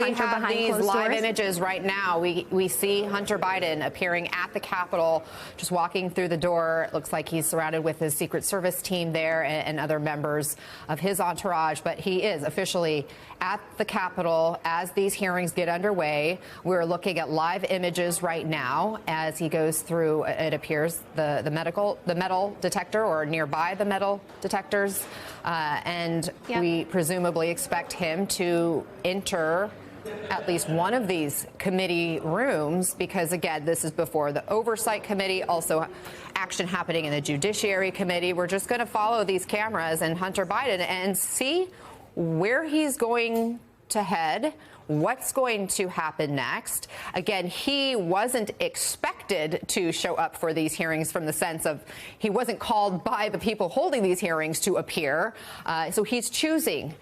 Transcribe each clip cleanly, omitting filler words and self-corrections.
We have these live images right now. We see Hunter Biden appearing at the Capitol, just walking through the door. It looks like he's surrounded with his Secret Service team there and other members of his entourage. But he is officially at the Capitol as these hearings get underway. We're looking at live images right now as he goes through, it appears, the metal detector or nearby the metal detectors. We presumably expect him to enter at least one of these committee rooms because, again, this is before the Oversight Committee, also action happening in the Judiciary Committee. We're just going to follow these cameras and Hunter Biden and see where he's going to head, what's going to happen next. Again, he wasn't expected to show up for these hearings from the sense of he wasn't called by the people holding these hearings to appear. So he's choosing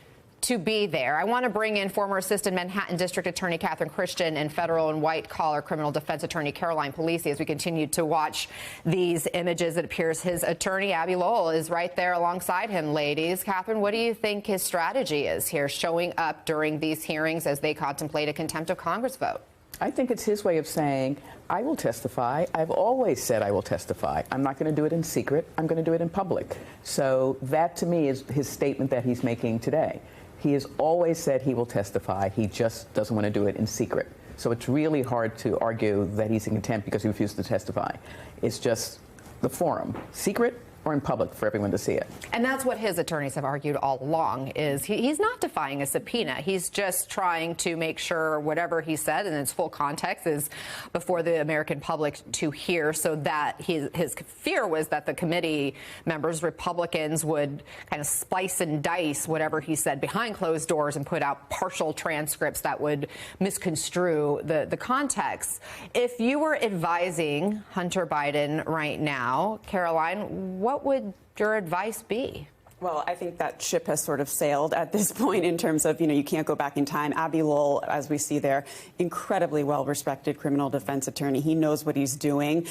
to be there. I want to bring in former Assistant Manhattan District Attorney Catherine Christian and federal and white-collar criminal defense attorney Caroline Polisi as we continue to watch these images. It appears his attorney, Abbe Lowell, is right there alongside him, ladies. Catherine, what do you think his strategy is here, showing up during these hearings as they contemplate a contempt of Congress vote? I think it's his way of saying, I will testify. I've always said I will testify. I'm not going to do it in secret. I'm going to do it in public. So that, to me, is his statement that he's making today. He has always said he will testify. He just doesn't want to do it in secret. So it's really hard to argue that he's in contempt because he refused to testify. It's just the forum, secret or in public, for everyone to see it. And that's what his attorneys have argued all along, is he's not defying a subpoena. He's just trying to make sure whatever he said in its full context is before the American public to hear, so that his fear was that the committee members, Republicans, would kind of splice and dice whatever he said behind closed doors and put out partial transcripts that would misconstrue the context. If you were advising Hunter Biden right now, Caroline, what would your advice be? Well, I think that ship has sort of sailed at this point in terms of, you can't go back in time. Abbe Lowell, as we see there, incredibly well-respected criminal defense attorney. He knows what he's doing.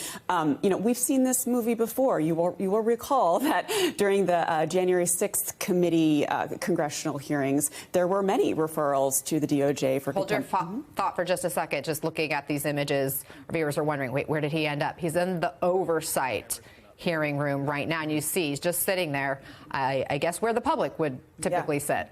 We've seen this movie before. You will recall that during the January 6th committee congressional hearings, there were many referrals to the DOJ for contempt. Hold your thought for just a second. Just looking at these images, our viewers are wondering, wait, where did he end up? He's in the Oversight hearing room right now, and you see he's just sitting there, I guess where the public would typically sit.